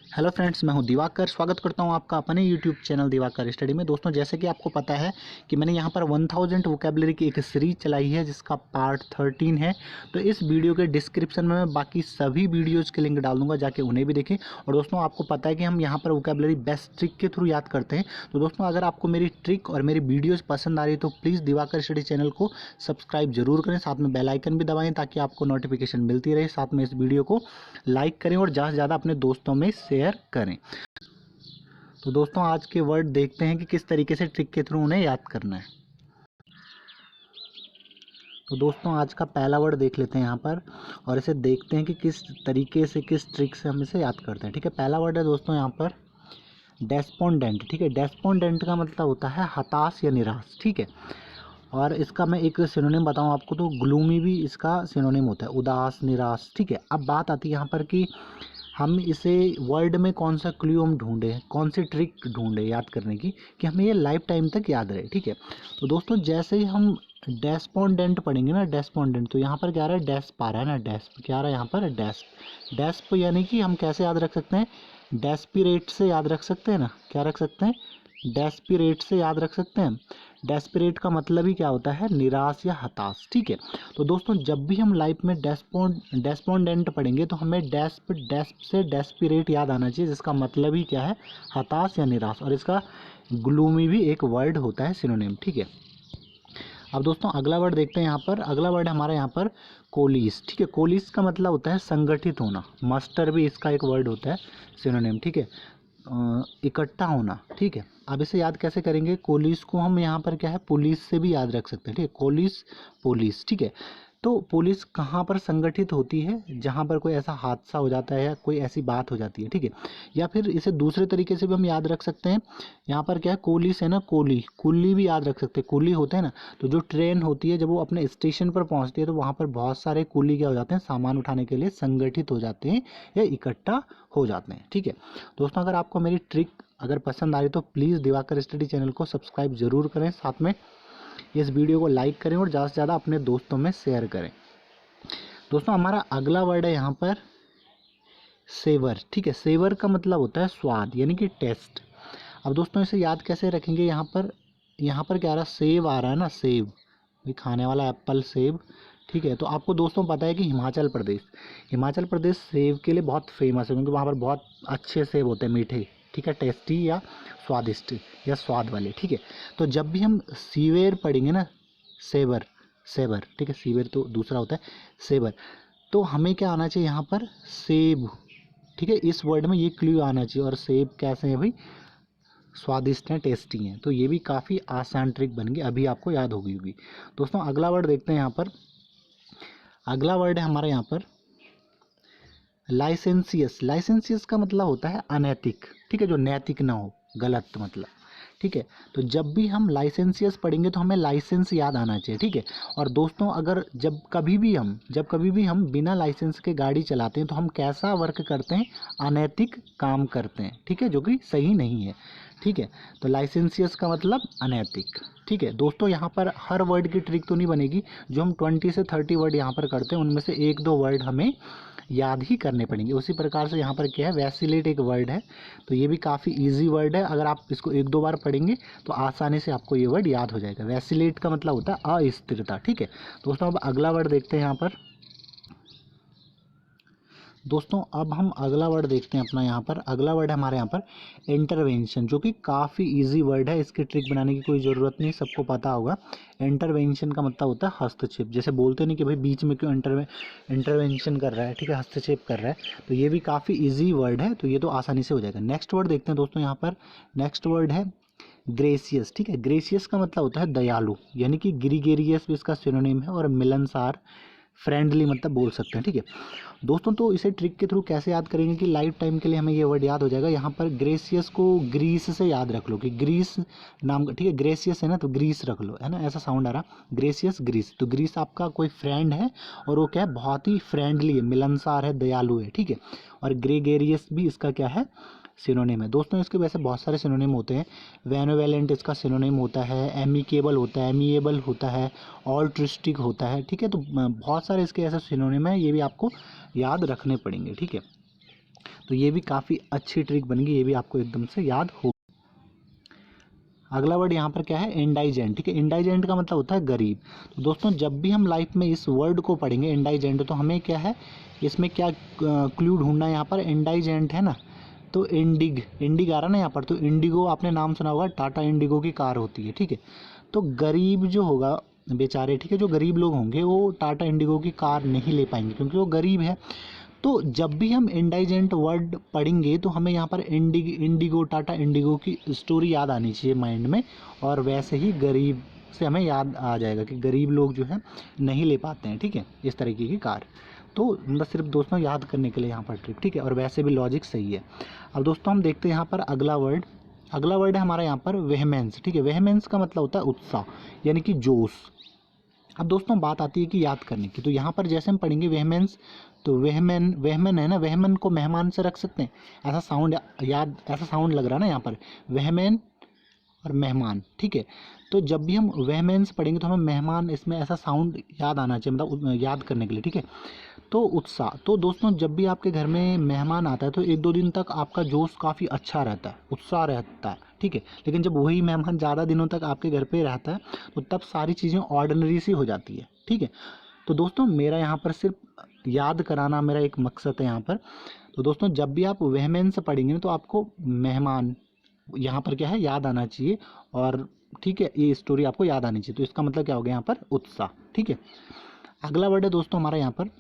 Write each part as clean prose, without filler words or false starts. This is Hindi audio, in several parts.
हेलो फ्रेंड्स, मैं हूं दिवाकर। स्वागत करता हूं आपका अपने यूट्यूब चैनल दिवाकर स्टडी में। दोस्तों, जैसे कि आपको पता है कि मैंने यहां पर 1000 वोकैबुलरी की एक सीरीज चलाई है जिसका पार्ट 13 है। तो इस वीडियो के डिस्क्रिप्शन में मैं बाकी सभी वीडियोज़ के लिंक डाल दूंगा, जाके उन्हें भी देखें। और दोस्तों, आपको पता है कि हम यहाँ पर वोकैबुलरी बेस्ट ट्रिक के थ्रू याद करते हैं। तो दोस्तों, अगर आपको मेरी ट्रिक और मेरी वीडियोज़ पसंद आ रही है तो प्लीज़ दिवाकर स्टडी चैनल को सब्सक्राइब जरूर करें, साथ में बेल आइकन भी दबाएं ताकि आपको नोटिफिकेशन मिलती रहे। साथ में इस वीडियो को लाइक करें और ज़्यादा से ज़्यादा अपने दोस्तों में शेयर करें। तो दोस्तों, आज के वर्ड देखते हैं कि किस तरीके से ट्रिक के थ्रू उन्हें याद करना है। तो दोस्तों, आज का पहला वर्ड देख लेते हैं यहाँ पर और इसे देखते हैं कि किस तरीके से, किस ट्रिक से हम इसे याद करते हैं। ठीक है, पहला वर्ड है दोस्तों यहाँ पर डेस्पोंडेंट। ठीक है, डेस्पोंडेंट का मतलब होता है हताश या निराश। ठीक है, और इसका मैं एक सिनोनिम बताऊं आपको तो ग्लूमी भी इसका सिनोनिम होता है, उदास, निराश। ठीक है, अब बात आती है यहाँ पर कि हम इसे वर्ड में कौन सा क्लू हम ढूंढें, कौन सी ट्रिक ढूंढें याद करने की कि हमें ये लाइफ टाइम तक याद रहे। ठीक है, तो दोस्तों जैसे ही हम डेस्पोंडेंट पढ़ेंगे ना, डेस्पोंडेंट, तो यहाँ पर क्या आ रहा है, डेस्प आ रहा है ना, डेस्प क्या आ रहा है यहाँ पर, डेस्प। डेस्प यानी कि हम कैसे याद रख सकते हैं, डेस्पिरेट से याद रख सकते हैं ना, क्या रख सकते हैं, डेस्पिरेट से याद रख सकते हैं। डेस्पिरेट का मतलब ही क्या होता है, निराश या हताश। ठीक है, तो दोस्तों जब भी हम लाइफ में डेस्पोंडेंट पढ़ेंगे तो हमें डेस्प से डेस्पिरेट याद आना चाहिए, जिसका मतलब ही क्या है, हताश या निराश। और इसका ग्लूमी भी एक वर्ड होता है, सिनोनिम। ठीक है, अब दोस्तों अगला वर्ड देखते हैं यहाँ पर। अगला वर्ड हमारा यहाँ पर कोलिस। ठीक है, कोलिस का मतलब होता है संगठित होना। मस्टर भी इसका एक वर्ड होता है, सिनोनिम। ठीक है, इकट्ठा होना। ठीक है, अब इसे याद कैसे करेंगे, कोलिस को हम यहाँ पर क्या है, पुलिस से भी याद रख सकते हैं। ठीक है, कोलिस, पुलिस। ठीक है, तो पुलिस कहाँ पर संगठित होती है, जहाँ पर कोई ऐसा हादसा हो जाता है या कोई ऐसी बात हो जाती है। ठीक है, या फिर इसे दूसरे तरीके से भी हम याद रख सकते हैं। यहाँ पर क्या है, कोलिस है ना, कोली, कुल्ली भी याद रख सकते हैं। कुली होते हैं ना, तो जो ट्रेन होती है जब वो अपने स्टेशन पर पहुँचती है तो वहाँ पर बहुत सारे कुली क्या हो जाते हैं, सामान उठाने के लिए संगठित हो जाते हैं या इकट्ठा हो जाते हैं। ठीक है दोस्तों, अगर आपको मेरी ट्रिक अगर पसंद आ रही तो प्लीज़ दिवाकर स्टडी चैनल को सब्सक्राइब जरूर करें, साथ में इस वीडियो को लाइक करें और ज़्यादा से ज़्यादा अपने दोस्तों में शेयर करें। दोस्तों, हमारा अगला वर्ड है यहाँ पर सेवर। ठीक है, सेवर का मतलब होता है स्वाद यानी कि टेस्ट। अब दोस्तों इसे याद कैसे रखेंगे, यहाँ पर क्या आ रहा है, सेब आ रहा है ना, सेब, ये खाने वाला एप्पल, सेब। ठीक है, तो आपको दोस्तों पता है कि हिमाचल प्रदेश सेब के लिए बहुत फेमस है, क्योंकि वहाँ पर बहुत अच्छे सेब होते हैं, मीठे। ठीक है, टेस्टी या स्वादिष्ट या स्वाद वाले। ठीक है, तो जब भी हम सीवेर पढ़ेंगे ना, सेवर, सेवर। ठीक है, सीवेर तो दूसरा होता है, सेवर, तो हमें क्या आना चाहिए यहाँ पर, सेब। ठीक है, इस वर्ड में ये क्लू आना चाहिए। और सेब कैसे हैं भाई, स्वादिष्ट हैं, टेस्टी हैं। तो ये भी काफ़ी आसान ट्रिक बन गई, अभी आपको याद हो गई होगी। दोस्तों अगला वर्ड देखते हैं यहाँ पर। अगला वर्ड है हमारा यहाँ पर लाइसेंसियस। लाइसेंसियस का मतलब होता है अनैतिक। ठीक है, जो नैतिक ना हो, गलत मतलब। ठीक है, तो जब भी हम लाइसेंसियस पढ़ेंगे तो हमें लाइसेंस याद आना चाहिए। ठीक है, और दोस्तों अगर जब कभी भी हम बिना लाइसेंस के गाड़ी चलाते हैं तो हम कैसा वर्क करते हैं, अनैतिक काम करते हैं। ठीक है, जो कि सही नहीं है। ठीक है, तो लाइसेंसियस का मतलब अनैतिक। ठीक है दोस्तों, यहाँ पर हर वर्ड की ट्रिक तो नहीं बनेगी। जो हम 20 से 30 वर्ड यहाँ पर करते हैं उनमें से 1-2 वर्ड हमें याद ही करने पड़ेंगे। उसी प्रकार से यहाँ पर क्या है, वैसिलेट एक वर्ड है, तो ये भी काफ़ी इजी वर्ड है। अगर आप इसको 1-2 बार पढ़ेंगे तो आसानी से आपको ये वर्ड याद हो जाएगा। वैसिलेट का मतलब होता है अस्थिरता। ठीक है दोस्तों, अब अगला वर्ड देखते हैं यहाँ पर। दोस्तों अब हम अगला वर्ड देखते हैं अपना। यहाँ पर अगला वर्ड है हमारे यहाँ पर इंटरवेंशन, जो कि काफ़ी इजी वर्ड है। इसकी ट्रिक बनाने की कोई ज़रूरत नहीं, सबको पता होगा। इंटरवेंशन का मतलब होता है हस्तक्षेप। जैसे बोलते नहीं कि भाई बीच में क्यों इंटरवेंशन कर रहा है। ठीक है, हस्तक्षेप कर रहा है, तो ये भी काफ़ी ईजी वर्ड है, तो ये तो आसानी से हो जाएगा। नेक्स्ट वर्ड देखते हैं दोस्तों यहाँ पर। नेक्स्ट वर्ड है ग्रेसियस। ठीक है, ग्रेसियस का मतलब होता है दयालु, यानी कि ग्रीगेरियस भी इसका सिनोनिम है, और मिलनसार, फ्रेंडली मतलब बोल सकते हैं। ठीक है दोस्तों, तो इसे ट्रिक के थ्रू कैसे याद करेंगे कि लाइफ टाइम के लिए हमें ये वर्ड याद हो जाएगा। यहाँ पर ग्रेसियस को ग्रीस से याद रख लो कि ग्रीस नाम का। ठीक है, ग्रेसियस है ना, तो ग्रीस रख लो, है ना, ऐसा साउंड आ रहा, ग्रेसियस, ग्रीस। तो ग्रीस आपका कोई फ्रेंड है और वो क्या है, बहुत ही फ्रेंडली है, मिलनसार है, दयालु है। ठीक है, और ग्रेगेरियस भी इसका क्या है, सिनोनिम है। दोस्तों इसके वैसे बहुत सारे सिनोनिम होते हैं। वेनोवेलेंट इसका सिनोनिम होता है, एमिकेबल होता है, एमिएबल होता है, ऑल्ट्रिस्टिक होता है। ठीक है, तो बहुत सारे इसके ऐसे सिनोनिम है, ये भी आपको याद रखने पड़ेंगे। ठीक है, तो ये भी काफ़ी अच्छी ट्रिक बन गई, ये भी आपको एकदम से याद हो। अगला वर्ड यहाँ पर क्या है, इंडाइजेंट। ठीक है, इंडाइजेंट का मतलब होता है गरीब। तो दोस्तों जब भी हम लाइफ में इस वर्ड को पढ़ेंगे इंडाइजेंट, तो हमें क्या है इसमें क्या क्लू ढूंढना है यहाँ पर, इंडाइजेंट है ना, तो इंडिग आ रहा ना यहाँ पर, तो इंडिगो आपने नाम सुना होगा, टाटा इंडिगो की कार होती है। ठीक है, तो गरीब जो होगा बेचारे, ठीक है, जो गरीब लोग होंगे वो टाटा इंडिगो की कार नहीं ले पाएंगे क्योंकि वो गरीब है। तो जब भी हम इंडाइजेंट वर्ड पढ़ेंगे तो हमें यहाँ पर इंडिगो टाटा इंडिगो की स्टोरी याद आनी चाहिए माइंड में, और वैसे ही गरीब से हमें याद आ जाएगा कि गरीब लोग जो है नहीं ले पाते हैं। ठीक है, इस तरीके की कार। तो मतलब सिर्फ दोस्तों याद करने के लिए यहाँ पर ट्रिक। ठीक है, और वैसे भी लॉजिक सही है। अब दोस्तों हम देखते हैं यहाँ पर अगला वर्ड है हमारा यहाँ पर वेहमेंस। ठीक है, वेहमेंस का मतलब होता है उत्साह यानी कि जोश। अब दोस्तों बात आती है कि याद करने की, तो यहाँ पर जैसे हम पढ़ेंगे वेहमेंस, तो वेहमन है ना, वेहमन को मेहमान से रख सकते हैं, ऐसा साउंड लग रहा है ना यहाँ पर, वेहमन और मेहमान। ठीक है, तो जब भी हम वेहमेंस पढ़ेंगे तो हमें मेहमान इसमें ऐसा साउंड याद आना चाहिए, मतलब याद करने के लिए। ठीक है, तो उत्साह। तो दोस्तों जब भी आपके घर में मेहमान आता है तो 1-2 दिन तक आपका जोश काफ़ी अच्छा रहता है, उत्साह रहता है। ठीक है, लेकिन जब वही मेहमान ज़्यादा दिनों तक आपके घर पे रहता है तो तब सारी चीज़ें ऑर्डिनरी सी हो जाती है। ठीक है, तो दोस्तों मेरा यहाँ पर सिर्फ याद कराना मेरा एक मकसद है यहाँ पर। तो दोस्तों जब भी आप वेहमेंस पढ़ेंगे ना तो आपको मेहमान यहाँ पर क्या है याद आना चाहिए, और ठीक है ये स्टोरी आपको याद आनी चाहिए। तो इसका मतलब क्या हो गया यहाँ पर, उत्साह। ठीक है, अगला वर्ड है दोस्तों हमारा यहाँ पर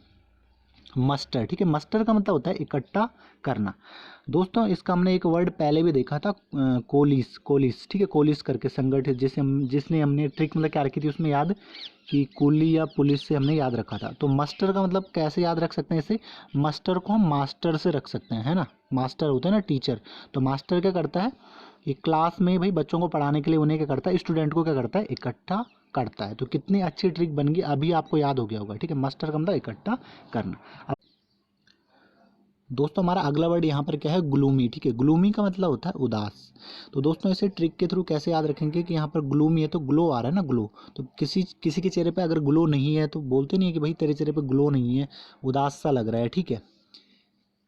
मस्टर। ठीक है, मस्टर का मतलब होता है इकट्ठा करना। दोस्तों इसका हमने एक वर्ड पहले भी देखा था, कोलिस। ठीक है, कोलिस करके संगठित, जिसने हमने ट्रिक मतलब क्या रखी थी उसमें याद, कि कुली या पुलिस से हमने याद रखा था। तो मास्टर का मतलब कैसे याद रख सकते हैं इसे, मास्टर को हम मास्टर से रख सकते हैं, है ना, मास्टर होता है ना टीचर। तो मास्टर क्या करता है, ये क्लास में भाई बच्चों को पढ़ाने के लिए उन्हें क्या करता है, स्टूडेंट को क्या करता है, इकट्ठा करता है। तो कितनी अच्छी ट्रिक बन गई, अभी आपको याद हो गया होगा। ठीक है, मास्टर का मतलब इकट्ठा करना। दोस्तों हमारा अगला वर्ड यहाँ पर क्या है, ग्लूमी। ठीक है, ग्लूमी का मतलब होता है उदास। तो दोस्तों इसे ट्रिक के थ्रू कैसे याद रखेंगे कि यहाँ पर ग्लूमी है तो ग्लो आ रहा है ना, ग्लो। तो किसी किसी के चेहरे पे अगर ग्लो नहीं है तो बोलते नहीं है कि भाई तेरे चेहरे पे ग्लो नहीं है, उदास सा लग रहा है। ठीक है,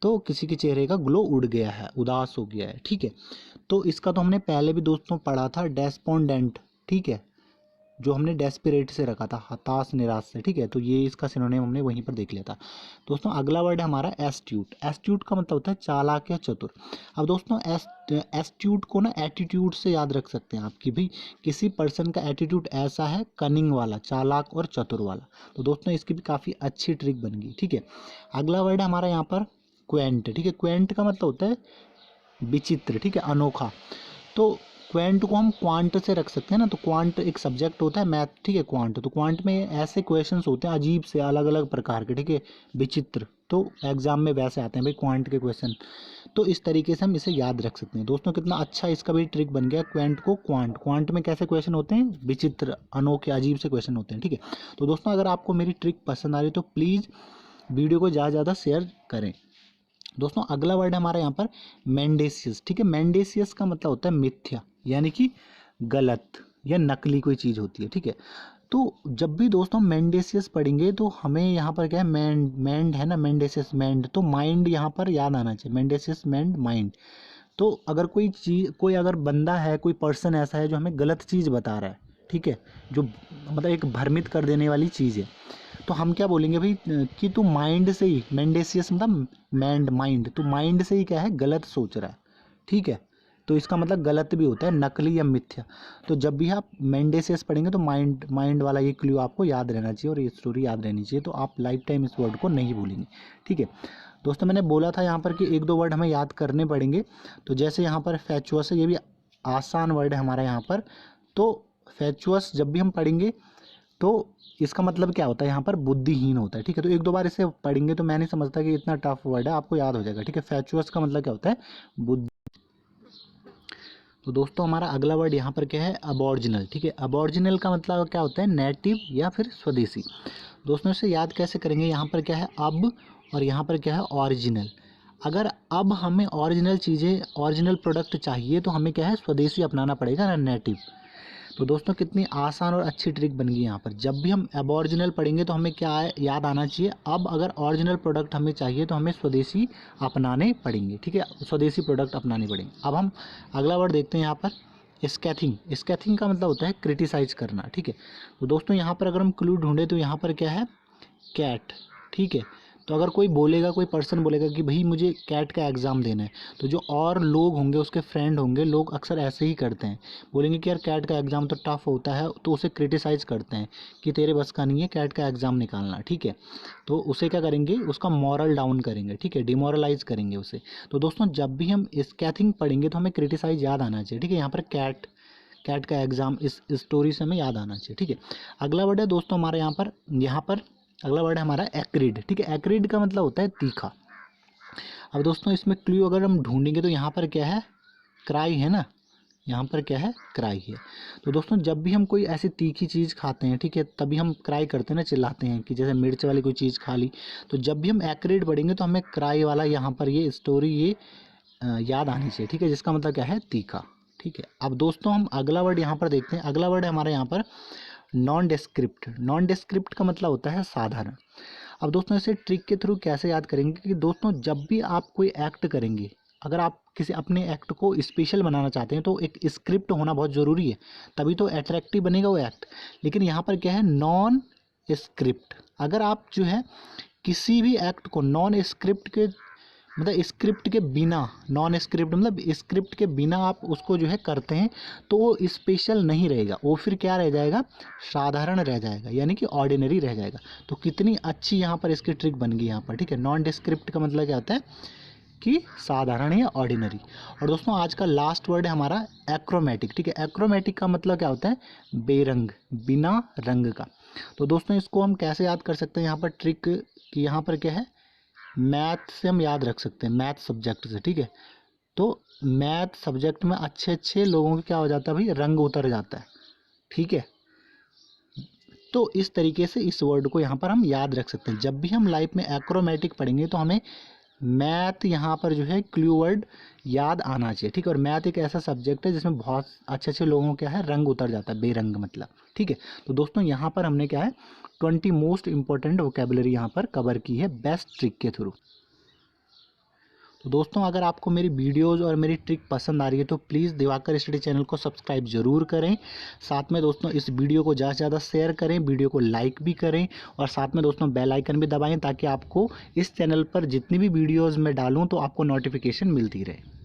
तो किसी के चेहरे का ग्लो उड़ गया है, उदास हो गया है। ठीक है, तो इसका तो हमने पहले भी दोस्तों पढ़ा था, डेस्पोंडेंट। ठीक है, जो हमने डेस्परेट से रखा था, हताश निराश से। ठीक है, तो ये इसका सिनोनिम हमने वहीं पर देख लिया था। दोस्तों अगला वर्ड है हमारा एस्ट्यूट। एस्ट्यूट का मतलब होता है चालाक या चतुर। अब दोस्तों एस्ट्यूट को ना एटीट्यूड से याद रख सकते हैं आप, कि भाई किसी पर्सन का एटीट्यूड ऐसा है, कनिंग वाला, चालाक और चतुर वाला। तो दोस्तों इसकी भी काफ़ी अच्छी ट्रिक बन गई। ठीक है, अगला वर्ड है हमारा यहाँ पर क्वेंट। ठीक है, क्वेंट का मतलब होता है विचित्र। ठीक है, अनोखा। तो क्वेंट को हम क्वांट से रख सकते हैं ना, तो क्वांट एक सब्जेक्ट होता है मैथ। ठीक है, क्वांट, तो क्वांट में ऐसे क्वेश्चंस होते हैं अजीब से, अलग अलग प्रकार के। ठीक है, विचित्र, तो एग्जाम में वैसे आते हैं भाई क्वांट के क्वेश्चन। तो इस तरीके से हम इसे याद रख सकते हैं। दोस्तों कितना अच्छा इसका भी ट्रिक बन गया, क्वेंट को क्वांट। क्वांट में कैसे क्वेश्चन होते हैं, विचित्र, अनोखे, अजीब से क्वेश्चन होते हैं। ठीक है, तो दोस्तों अगर आपको मेरी ट्रिक पसंद आ रही है तो प्लीज़ वीडियो को ज़्यादा से ज़्यादा शेयर करें। दोस्तों अगला वर्ड है हमारा यहाँ पर मेंडेसियस। ठीक है, मेंडेसियस का मतलब होता है मिथ्या, यानी कि गलत या नकली कोई चीज़ होती है। ठीक है, तो जब भी दोस्तों मेंडेसियस पढ़ेंगे तो हमें यहाँ पर क्या है, मैंड है ना, मेंडेसियस मैंड, तो माइंड यहाँ पर याद आना चाहिए, मेंडेसियस मैंड माइंड। तो अगर कोई अगर बंदा है, कोई पर्सन ऐसा है जो हमें गलत चीज़ बता रहा है, ठीक है, जो मतलब एक भ्रमित कर देने वाली चीज़ है, तो हम क्या बोलेंगे भाई, कि तू माइंड से ही, मेंडेसियस मतलब माइंड, तो माइंड से ही क्या है, गलत सोच रहा है। ठीक है, तो इसका मतलब गलत भी होता है, नकली या मिथ्या। तो जब भी आप मेंडेसियस पढ़ेंगे तो माइंड वाला ये क्लू आपको याद रहना चाहिए और ये स्टोरी याद रहनी चाहिए, तो आप लाइफ टाइम इस वर्ड को नहीं भूलेंगे। ठीक है दोस्तों, मैंने बोला था यहाँ पर कि 1-2 वर्ड हमें याद करने पड़ेंगे। तो जैसे यहाँ पर फैचुअस है, ये भी आसान वर्ड है हमारा यहाँ पर। तो फैचुअस जब भी हम पढ़ेंगे तो इसका मतलब क्या होता है, यहाँ पर बुद्धिहीन होता है। ठीक है, तो 1-2 बार इसे पढ़ेंगे तो मैं नहीं समझता कि इतना टफ वर्ड है, आपको याद हो जाएगा। ठीक है, फैचुअस का मतलब क्या होता है, बुद्धि। तो दोस्तों हमारा अगला वर्ड यहाँ पर क्या है, अबॉर्जिनल। ठीक है, अबॉर्जिनल का मतलब क्या होता है, नेटिव या फिर स्वदेशी। दोस्तों इसे याद कैसे करेंगे, यहाँ पर क्या है अब, और यहाँ पर क्या है ओरिजिनल। अगर अब हमें ओरिजिनल चीज़ें, ओरिजिनल प्रोडक्ट चाहिए तो हमें क्या है, स्वदेशी अपनाना पड़ेगा ना, नेटिव। तो दोस्तों कितनी आसान और अच्छी ट्रिक बन गई यहाँ पर। जब भी हम एबॉरिजिनल पढ़ेंगे तो हमें क्या याद आना चाहिए, अब अगर ओरिजिनल प्रोडक्ट हमें चाहिए तो हमें स्वदेशी अपनाने पड़ेंगे, ठीक है, स्वदेशी प्रोडक्ट अपनाने पड़ेंगे। अब हम अगला वर्ड देखते हैं यहाँ पर स्कैथिंग। स्कैथिंग का मतलब होता है क्रिटिसाइज करना, ठीक है। तो दोस्तों यहाँ पर अगर हम क्लू ढूंढे तो यहाँ पर क्या है, कैट, ठीक है। तो अगर कोई बोलेगा, कोई पर्सन बोलेगा कि भाई मुझे कैट का एग्ज़ाम देना है, तो जो और लोग होंगे, उसके फ्रेंड होंगे, लोग अक्सर ऐसे ही करते हैं, बोलेंगे कि यार कैट का एग्ज़ाम तो टफ होता है, तो उसे क्रिटिसाइज़ करते हैं कि तेरे बस का नहीं है कैट का एग्ज़ाम निकालना, ठीक है। तो उसे क्या करेंगे, उसका मॉरल डाउन करेंगे, ठीक है, डिमोरलाइज करेंगे उसे। तो दोस्तों जब भी हम स्कैथिंग पढ़ेंगे तो हमें क्रिटिसाइज याद आना चाहिए, ठीक है। यहाँ पर कैट का एग्ज़ाम इस स्टोरी से हमें याद आना चाहिए, ठीक है। अगला वर्ड है दोस्तों हमारे यहाँ पर अगला वर्ड है हमारा एक्रिड, ठीक है। एक्रिड का मतलब होता है तीखा। अब दोस्तों इसमें क्लू अगर हम ढूंढेंगे तो यहाँ पर क्या है, क्राई है ना, यहाँ पर क्या है, क्राई है। तो दोस्तों जब भी हम कोई ऐसी तीखी चीज़ खाते हैं, ठीक है, तभी हम क्राई करते हैं ना, चिल्लाते हैं कि जैसे मिर्च वाली कोई चीज़ खा ली। तो जब भी हम एक्रिड पढ़ेंगे तो हमें क्राई वाला यहाँ पर ये स्टोरी याद आनी चाहिए, ठीक है, जिसका मतलब क्या है, तीखा, ठीक है। अब दोस्तों हम अगला वर्ड यहाँ पर देखते हैं। अगला वर्ड है हमारे यहाँ पर नॉन डेस्क्रिप्ट। नॉन डेस्क्रिप्ट का मतलब होता है साधारण। अब दोस्तों इसे ट्रिक के थ्रू कैसे याद करेंगे कि दोस्तों जब भी आप कोई एक्ट करेंगे, अगर आप किसी अपने एक्ट को स्पेशल बनाना चाहते हैं तो एक स्क्रिप्ट होना बहुत ज़रूरी है, तभी तो अट्रैक्टिव बनेगा वो एक्ट। लेकिन यहाँ पर क्या है, नॉन स्क्रिप्ट। अगर आप जो है किसी भी एक्ट को नॉन स्क्रिप्ट के मतलब स्क्रिप्ट के बिना, नॉन स्क्रिप्ट मतलब स्क्रिप्ट के बिना आप उसको जो है करते हैं तो वो स्पेशल नहीं रहेगा, वो फिर क्या रह जाएगा, साधारण रह जाएगा, यानी कि ऑर्डिनरी रह जाएगा। तो कितनी अच्छी यहाँ पर इसकी ट्रिक बन गई यहाँ पर, ठीक है। नॉन डिस्क्रिप्ट का मतलब क्या होता है कि साधारण या ऑर्डिनरी। और दोस्तों आज का लास्ट वर्ड है हमारा एक्रोमेटिक, ठीक है। एक्रोमेटिक का मतलब क्या होता है, बेरंग, बिना रंग का। तो दोस्तों इसको हम कैसे याद कर सकते हैं, यहाँ पर ट्रिक कि यहाँ पर क्या है, मैथ से हम याद रख सकते हैं, मैथ सब्जेक्ट से, ठीक है। तो मैथ सब्जेक्ट में अच्छे अच्छे लोगों के क्या हो जाता है भाई, रंग उतर जाता है, ठीक है। तो इस तरीके से इस वर्ड को यहाँ पर हम याद रख सकते हैं। जब भी हम लाइफ में एक्रोमेटिक पढ़ेंगे तो हमें मैथ यहाँ पर जो है क्लू वर्ड याद आना चाहिए, ठीक है। और मैथ एक ऐसा सब्जेक्ट है जिसमें बहुत अच्छे अच्छे लोगों क्या है, रंग उतर जाता है, बेरंग मतलब, ठीक है। तो दोस्तों यहाँ पर हमने क्या है 20 मोस्ट इंपॉर्टेंट वोकेबलरी यहाँ पर कवर की है बेस्ट ट्रिक के थ्रू। तो दोस्तों अगर आपको मेरी वीडियोज़ और मेरी ट्रिक पसंद आ रही है तो प्लीज़ दिवाकर स्टडी चैनल को सब्सक्राइब ज़रूर करें। साथ में दोस्तों इस वीडियो को ज़्यादा से ज़्यादा शेयर करें, वीडियो को लाइक भी करें, और साथ में दोस्तों बेल आइकन भी दबाएं ताकि आपको इस चैनल पर जितनी भी वीडियोज़ मैं डालूँ तो आपको नोटिफिकेशन मिलती रहे।